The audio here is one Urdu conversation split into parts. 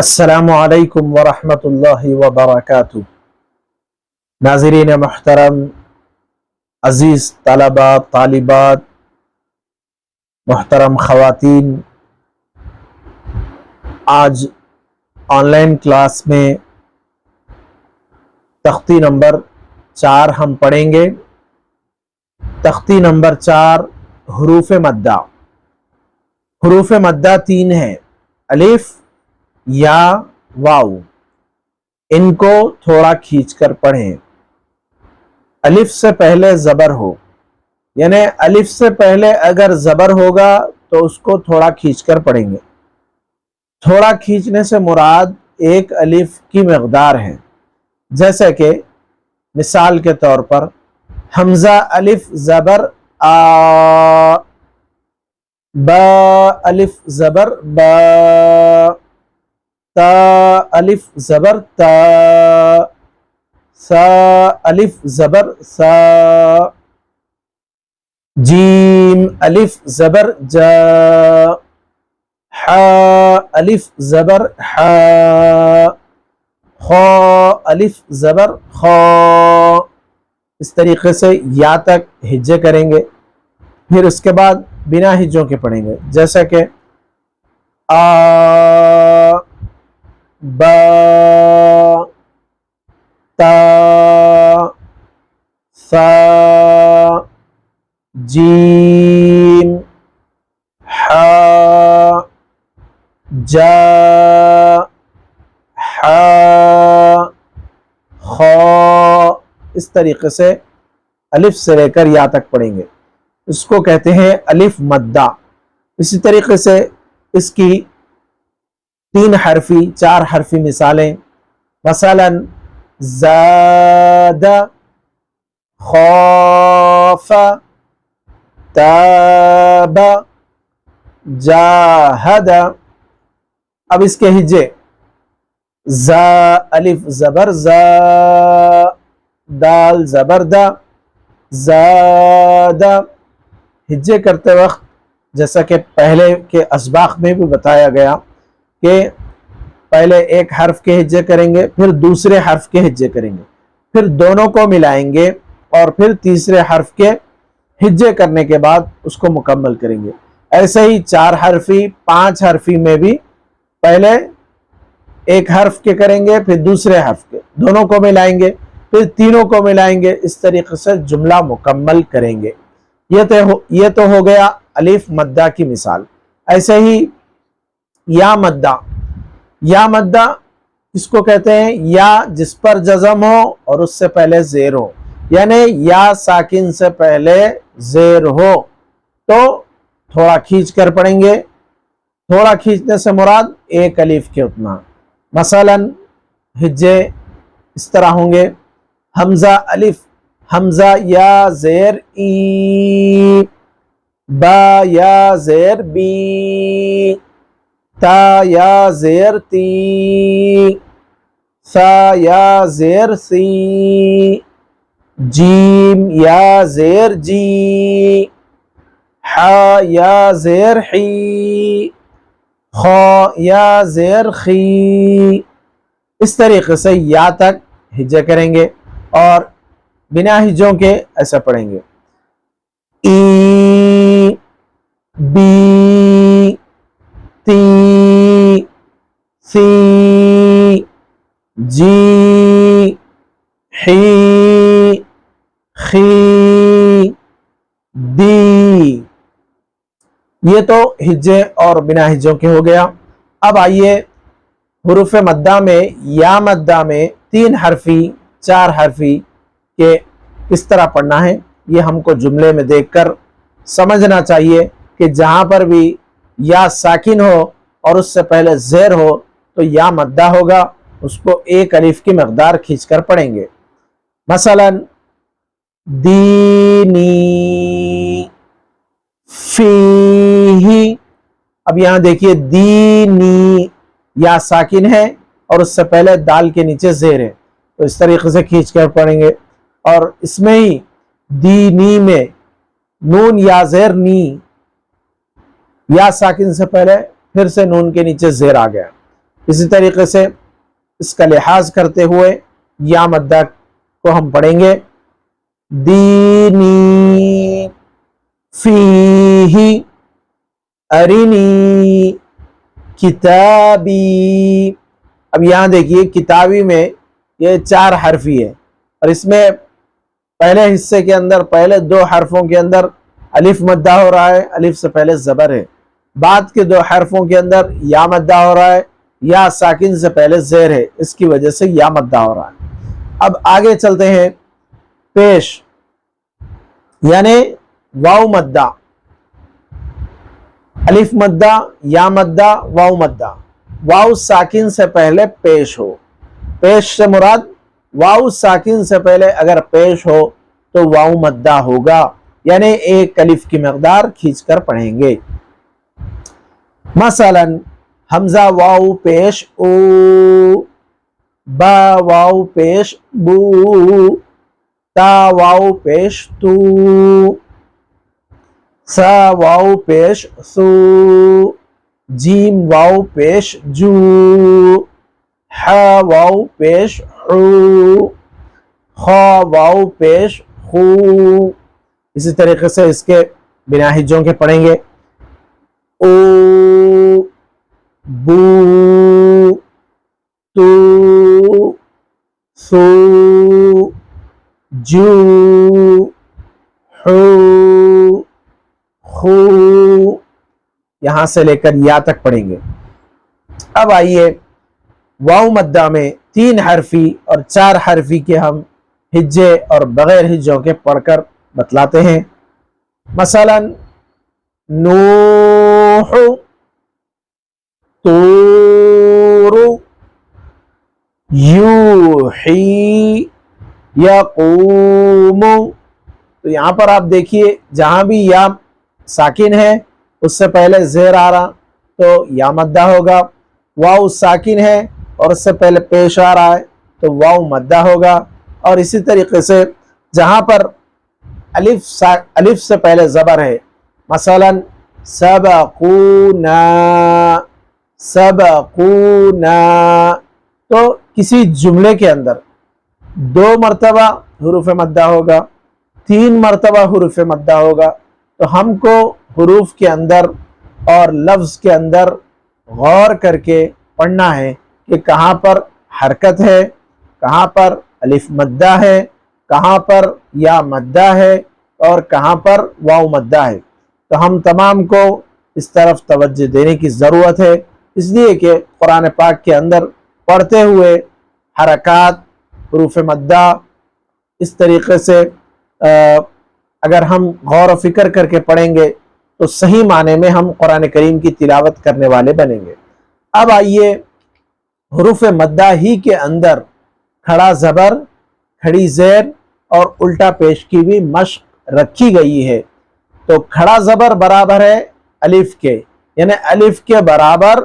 السلام علیکم ورحمۃ اللہ وبرکاتہ۔ ناظرین محترم، عزیز طلبہ طالبات، محترم خواتین، آج آن لائن کلاس میں تختی نمبر 4 ہم پڑھیں گے۔ تختی نمبر 4 حروف مدہ۔ حروف مدہ 3 ہیں: الف، یا، واو۔ ان کو تھوڑا کھینچ کر پڑھیں۔ الف سے پہلے زبر ہو، یعنی الف سے پہلے اگر زبر ہوگا تو اس کو تھوڑا کھینچ کر پڑھیں گے۔ تھوڑا کھینچنے سے مراد ایک الف کی مقدار ہے، جیسے کہ مثال کے طور پر حمزہ الف زبر آ، با الف زبر با، تا الف زبر تا، سا الف زبر سا، جیم الف زبر جا، حا الف زبر حا، خا الف زبر خا۔ اس طریقے سے یا تک ہجے کریں گے، پھر اس کے بعد بنا ہجوں کے پڑھیں گے، جیسا کہ آ، با، تا، سا، جیم، حا، جا، حا، خا۔ اس طریقے سے الف سے لے کر یا تک پڑھیں گے، اس کو کہتے ہیں الف مدہ۔ اسی طریقے سے اس کی 3 حرفی 4 حرفی مثالیں، مثلا زاد، خاف، تاب، جاہد۔ اب اس کے ہجے: زا الف زبر زا، دال زبر دا، زادہ۔ ہجے کرتے وقت جیسا کہ پہلے کے اسباق میں بھی بتایا گیا کہ پہلے ایک حرف کے ہجے کریں گے، پھر دوسرے حرف کے ہجے کریں گے، پھر دونوں کو ملائیں گے اور پھر تیسرے حرف کے ہجے کرنے کے بعد اس کو مکمل کریں گے۔ ایسے ہی 4 حرفی 5 حرفی میں بھی پہلے ایک حرف کے کریں گے، پھر دوسرے حرف کے، دونوں کو ملائیں گے، پھر تینوں کو ملائیں گے۔ اس طریقے سے جملہ مکمل کریں گے۔ یہ تو ہو گیا الف مدہ کی مثال۔ ایسے ہی یا مدہ۔ یا مدہ اس کو کہتے ہیں یا جس پر جزم ہو اور اس سے پہلے زیر ہو، یعنی یا ساکن سے پہلے زیر ہو تو تھوڑا کھینچ کر پڑھیں گے۔ تھوڑا کھینچنے سے مراد ایک الف کے اتنا۔ مثلا ہجے اس طرح ہوں گے: حمزہ الف، حمزہ یا زیر ای، با یا زیر بی، تا یا زیر تی، سا یا زیر سی، جیم یا زیر جی، حا یا زیر حی، خا یا زیر خی۔ اس طریقے سے یا تک ہجے کریں گے اور بنا ہجوں کے ایسا پڑھیں گے: ای، بی، تی، سی، جی، حی، خی، دی۔ یہ تو ہجے اور بنا ہجوں کے ہو گیا۔ اب آئیے حروف مدہ میں یا مدہ میں 3 حرفی 4 حرفی کہ کس طرح پڑھنا ہے، یہ ہم کو جملے میں دیکھ کر سمجھنا چاہیے کہ جہاں پر بھی یا ساکن ہو اور اس سے پہلے زیر ہو تو یا مدہ ہوگا، اس کو ایک الف کی مقدار کھینچ کر پڑھیں گے۔ مثلا دینی، فیہی۔ اب یہاں دیکھیے دینی یا ساکن ہے اور اس سے پہلے دال کے نیچے زیر ہے، تو اس طریقے سے کھینچ کر پڑھیں گے۔ اور اس میں ہی دینی میں نون یا زیر نی، یا ساکن سے پہلے پھر سے نون کے نیچے زیر آ گیا، اسی طریقے سے اس کا لحاظ کرتے ہوئے یا مدہ کو ہم پڑھیں گے دینی فیہی ارینی کتابی. اب یہاں دیکھیے کتابی میں یہ 4 حرفی ہے اور اس میں پہلے حصے کے اندر پہلے 2 حرفوں کے اندر الف مدہ ہو رہا ہے، الف سے پہلے زبر ہے. بعد کے 2 حرفوں کے اندر یا مدہ ہو رہا ہے، یا ساکن سے پہلے زیر ہے، اس کی وجہ سے یا مدہ ہو رہا ہے. اب آگے چلتے ہیں. پیش یعنی واو مدہ، الف مدہ، یا مدہ، واو مدہ. واو ساکن سے پہلے پیش ہو. پیش سے مراد واو ساکن سے پہلے اگر پیش ہو تو واو مدہ ہوگا، یعنی ایک الف کی مقدار کھینچ کر پڑھیں گے. مثلا حمزہ واو پیش او، با واو پیش بو، تا واو پیش تو، سا واو پیش سو، جیم واو پیش جو، ح واو پیش حو، خا واو پیش خو. اسی طریقے سے اس کے بنا ہجوں کے پڑھیں گے او، بو، تو، سو، جو، حو، خو. یہاں سے لے کر یا تک پڑھیں گے. اب آئیے واو مدہ میں 3 حرفی اور 4 حرفی کے ہم ہجے اور بغیر ہجوں کے پڑھ کر بتلاتے ہیں. مثلا نوح، طور، یوحی، یقوم. تو یہاں پر آپ دیکھیے جہاں بھی یا ساکن ہے اس سے پہلے زیر آ رہا تو یا مدہ ہوگا، واو ساکن ہے اور اس سے پہلے پیش آ رہا ہے تو واو مدہ ہوگا. اور اسی طریقے سے جہاں پر الف سے پہلے زبر ہے، مثلا سبقونا، سبقونا، تو کسی جملے کے اندر 2 مرتبہ حروف مدہ ہوگا، 3 مرتبہ حروف مدہ ہوگا. تو ہم کو حروف کے اندر اور لفظ کے اندر غور کر کے پڑھنا ہے کہ کہاں پر حرکت ہے، کہاں پر الف مدہ ہے، کہاں پر یا مدہ ہے اور کہاں پر واو مدہ ہے. تو ہم تمام کو اس طرف توجہ دینے کی ضرورت ہے، اس لیے کہ قرآن پاک کے اندر پڑھتے ہوئے حرکات، حروف مدہ اس طریقے سے اگر ہم غور و فکر کر کے پڑھیں گے تو صحیح معنی میں ہم قرآن کریم کی تلاوت کرنے والے بنیں گے. اب آئیے حروف مدہ ہی کے اندر کھڑا زبر، کھڑی زیر اور الٹا پیش کی بھی مشق رکھی گئی ہے. تو کھڑا زبر برابر ہے الف کے، یعنی الف کے برابر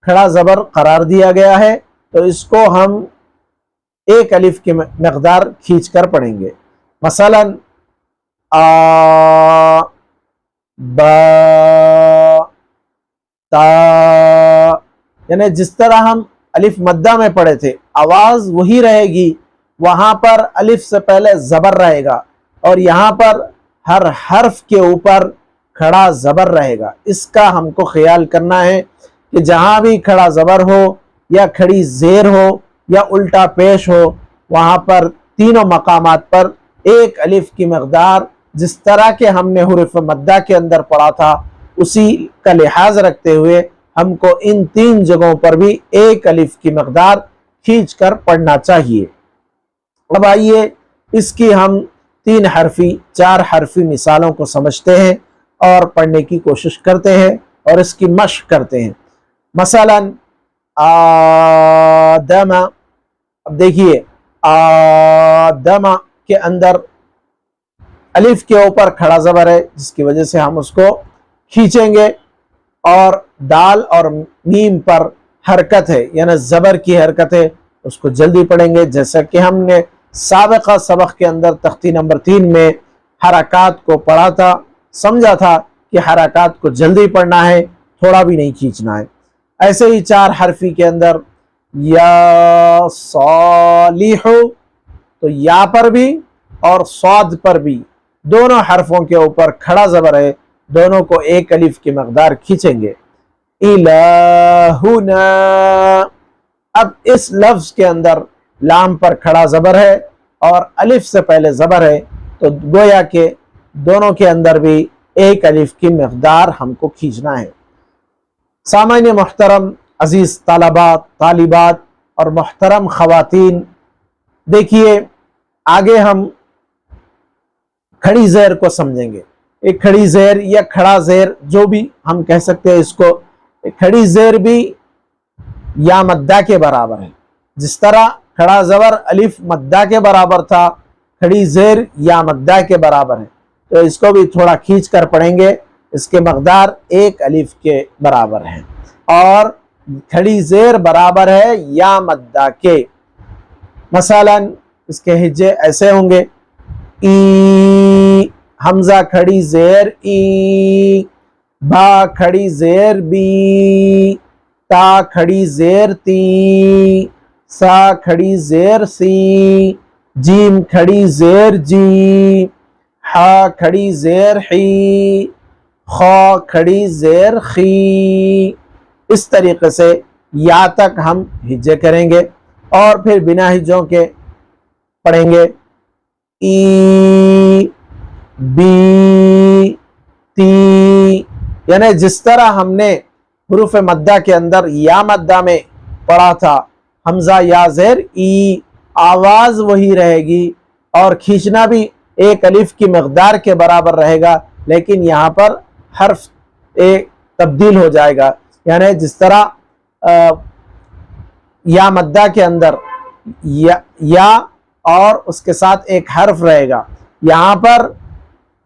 کھڑا زبر قرار دیا گیا ہے، تو اس کو ہم ایک الف کی مقدار کھینچ کر پڑھیں گے. مثلا آ، با، تا، یعنی جس طرح ہم الف مدہ میں پڑھے تھے آواز وہی رہے گی، وہاں پر الف سے پہلے زبر رہے گا اور یہاں پر ہر حرف کے اوپر کھڑا زبر رہے گا. اس کا ہم کو خیال کرنا ہے کہ جہاں بھی کھڑا زبر ہو یا کھڑی زیر ہو یا الٹا پیش ہو، وہاں پر تینوں مقامات پر ایک الف کی مقدار جس طرح کے ہم نے حروف مدہ کے اندر پڑھا تھا اسی کا لحاظ رکھتے ہوئے ہم کو ان 3 جگہوں پر بھی ایک الف کی مقدار کھینچ کر پڑھنا چاہیے. اب آئیے اس کی ہم 3 حرفی 4 حرفی مثالوں کو سمجھتے ہیں اور پڑھنے کی کوشش کرتے ہیں اور اس کی مشق کرتے ہیں. مثلا آدم، اب دیکھیے آدم کے اندر الف کے اوپر کھڑا زبر ہے جس کی وجہ سے ہم اس کو کھینچیں گے، اور دال اور میم پر حرکت ہے یعنی زبر کی حرکت ہے، اس کو جلدی پڑھیں گے. جیسا کہ ہم نے سابقہ سبق کے اندر تختی نمبر 3 میں حرکات کو پڑھا تھا، سمجھا تھا کہ حرکات کو جلدی پڑھنا ہے، تھوڑا بھی نہیں کھینچنا ہے. ایسے ہی 4 حرفی کے اندر یا صالح، تو یا پر بھی اور صاد پر بھی دونوں حرفوں کے اوپر کھڑا زبر ہے، دونوں کو ایک الف کی مقدار کھینچیں گے۔ الہنا، اب اس لفظ کے اندر لام پر کھڑا زبر ہے اور الف سے پہلے زبر ہے، تو گویا کہ دونوں کے اندر بھی ایک الف کی مقدار ہم کو کھینچنا ہے۔ سامعین محترم، عزیز طالبات، طالبات اور محترم خواتین، دیکھیے آگے ہم کھڑی زیر کو سمجھیں گے۔ ایک کھڑی زیر یا کھڑا زیر جو بھی ہم کہہ سکتے ہیں اس کو، کھڑی زیر بھی یا مدہ کے برابر ہے۔ جس طرح کھڑا زبر الف مدہ کے برابر تھا، کھڑی زیر یا مدہ کے برابر ہے، تو اس کو بھی تھوڑا کھینچ کر پڑھیں گے، اس کے مقدار ایک الف کے برابر ہے، اور کھڑی زیر برابر ہے یا مدہ کے۔ مثلا اس کے ہجے ایسے ہوں گے، ای، حمزہ کھڑی زیر ای، با کھڑی زیر بی، تا کھڑی زیر تی، سا کھڑی زیر سی، جیم کھڑی زیر جی، ہا کھڑی زیر حی، خا کھڑی زیر خی۔ اس طریقے سے یا تک ہم ہجے کریں گے، اور پھر بنا ہجوں کے پڑھیں گے، ای، بی، تی، یعنی جس طرح ہم نے حروف مدہ کے اندر یا مدہ میں پڑھا تھا، حمزہ یا زیر ای، آواز وہی رہے گی اور کھینچنا بھی ایک الف کی مقدار کے برابر رہے گا، لیکن یہاں پر حرف ایک تبدیل ہو جائے گا، یعنی جس طرح یا مدہ کے اندر یا اور اس کے ساتھ ایک حرف رہے گا، یہاں پر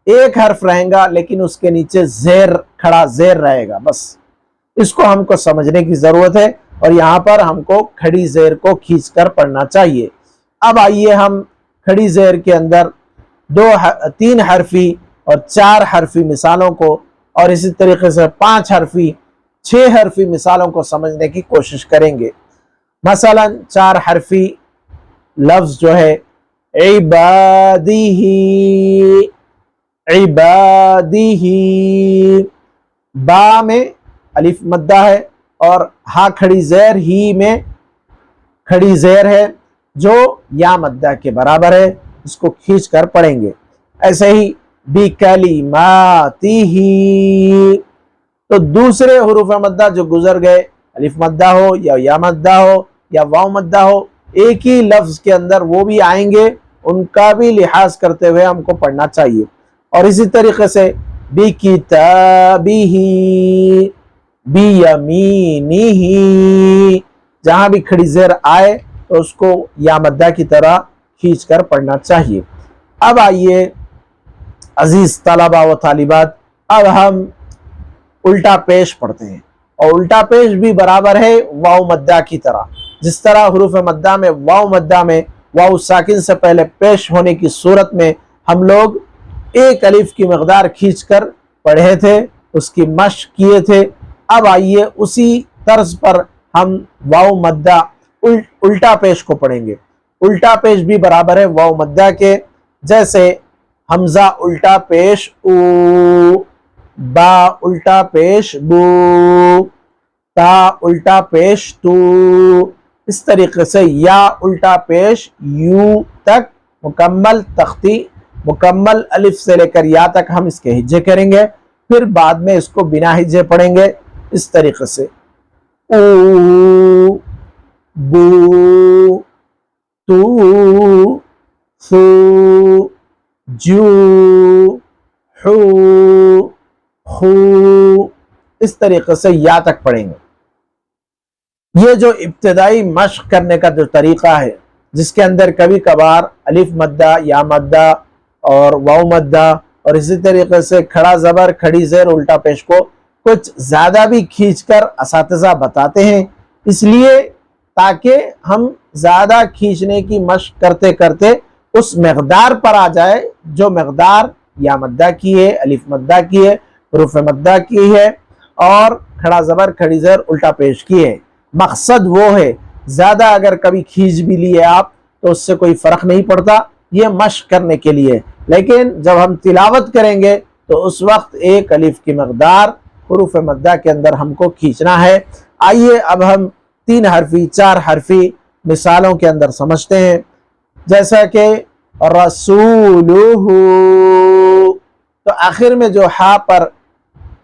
ایک حرف رہے گا لیکن اس کے نیچے زیر، کھڑا زیر رہے گا۔ بس اس کو ہم کو سمجھنے کی ضرورت ہے، اور یہاں پر ہم کو کھڑی زیر کو کھینچ کر پڑھنا چاہیے۔ اب آئیے ہم کھڑی زیر کے اندر 3 حرفی اور 4 حرفی مثالوں کو، اور اسی طریقے سے 5 حرفی 6 حرفی مثالوں کو سمجھنے کی کوشش کریں گے۔ مثلا 4 حرفی لفظ جو ہے عبادی، عبادی، با میں الف مدہ ہے اور ہا کھڑی زیر، ہی میں کھڑی زیر ہے جو یا مدہ کے برابر ہے، اس کو کھینچ کر پڑھیں گے۔ ایسے ہی بکلماتہ، تو دوسرے حروف مدہ جو گزر گئے، الف مدہ ہو یا مدہ ہو یا واو مدہ ہو، ایک ہی لفظ کے اندر وہ بھی آئیں گے، ان کا بھی لحاظ کرتے ہوئے ہم کو پڑھنا چاہیے۔ اور اسی طریقے سے بکتابہ، بیمینہ، جہاں بھی کھڑی زیر آئے تو اس کو یا مدہ کی طرح کھینچ کر پڑھنا چاہیے۔ اب آئیے عزیز طلبہ و طالبات، اب ہم الٹا پیش پڑھتے ہیں، اور الٹا پیش بھی برابر ہے واو مدہ کی طرح۔ جس طرح حروف مدہ میں واو مدہ میں واو ساکن سے پہلے پیش ہونے کی صورت میں ہم لوگ ایک الف کی مقدار کھینچ کر پڑھے تھے، اس کی مشق کیے تھے۔ اب آئیے اسی طرز پر ہم واو مدہ الٹا پیش کو پڑھیں گے۔ الٹا پیش بھی برابر ہے واو مدہ کے، جیسے حمزہ الٹا پیش او، با الٹا پیش بو، تا الٹا پیش تو، اس طریقے سے یا الٹا پیش یو تک مکمل تختی، مکمل الف سے لے کر یا تک ہم اس کے ہجے کریں گے، پھر بعد میں اس کو بنا ہجے پڑھیں گے اس طریقے سے، او، بو، تو، سو، جو، حو، خو، اس طریقے سے یا تک پڑھیں گے۔ یہ جو ابتدائی مشق کرنے کا جو طریقہ ہے، جس کے اندر کبھی کبھار الف مدہ، یا مدہ اور واو مدہ، اور اسی طریقے سے کھڑا زبر، کھڑی زیر، الٹا پیش کو کچھ زیادہ بھی کھینچ کر اساتذہ بتاتے ہیں، اس لیے تاکہ ہم زیادہ کھینچنے کی مشق کرتے کرتے اس مقدار پر آ جائے جو مقدار یا مدہ کی ہے، الف مدہ کی ہے، حروف مدہ کی ہے، اور کھڑا زبر کھڑی زیر الٹا پیش کی ہے. مقصد وہ ہے، زیادہ اگر کبھی کھینچ بھی لیے آپ تو اس سے کوئی فرق نہیں پڑتا، یہ مشق کرنے کے لیے. لیکن جب ہم تلاوت کریں گے تو اس وقت ایک الف کی مقدار حروف مدہ کے اندر ہم کو کھینچنا ہے. آئیے اب ہم 3 حرفی 4 حرفی مثالوں کے اندر سمجھتے ہیں. جیسا کہ رسولہ، تو آخر میں جو ہا پر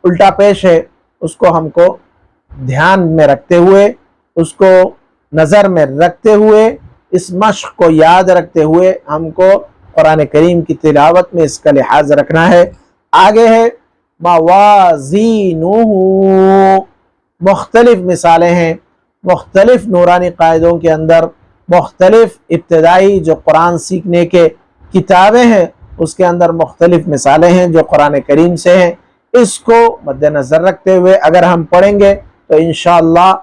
الٹا پیش ہے اس کو ہم کو دھیان میں رکھتے ہوئے، اس کو نظر میں رکھتے ہوئے، اس مشق کو یاد رکھتے ہوئے ہم کو قرآن کریم کی تلاوت میں اس کا لحاظ رکھنا ہے. آگے ہے موازینہ، مختلف مثالیں ہیں، مختلف نورانی قاعدوں کے اندر، مختلف ابتدائی جو قرآن سیکھنے کے کتابیں ہیں اس کے اندر مختلف مثالیں ہیں جو قرآن کریم سے ہیں. اس کو مد نظر رکھتے ہوئے اگر ہم پڑھیں گے تو انشاءاللہ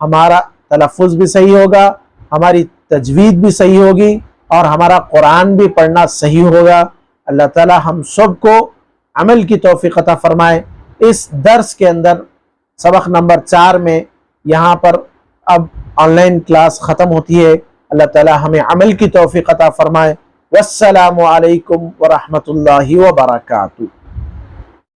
ہمارا تلفظ بھی صحیح ہوگا، ہماری تجوید بھی صحیح ہوگی اور ہمارا قرآن بھی پڑھنا صحیح ہوگا. اللہ تعالی ہم سب کو عمل کی توفیق عطا فرمائے. اس درس کے اندر سبق نمبر 4 میں یہاں پر اب آن لائن کلاس ختم ہوتی ہے. اللہ تعالی ہمیں عمل کی توفیق عطا فرمائے. والسلام علیکم ورحمۃ اللہ وبرکاتہ.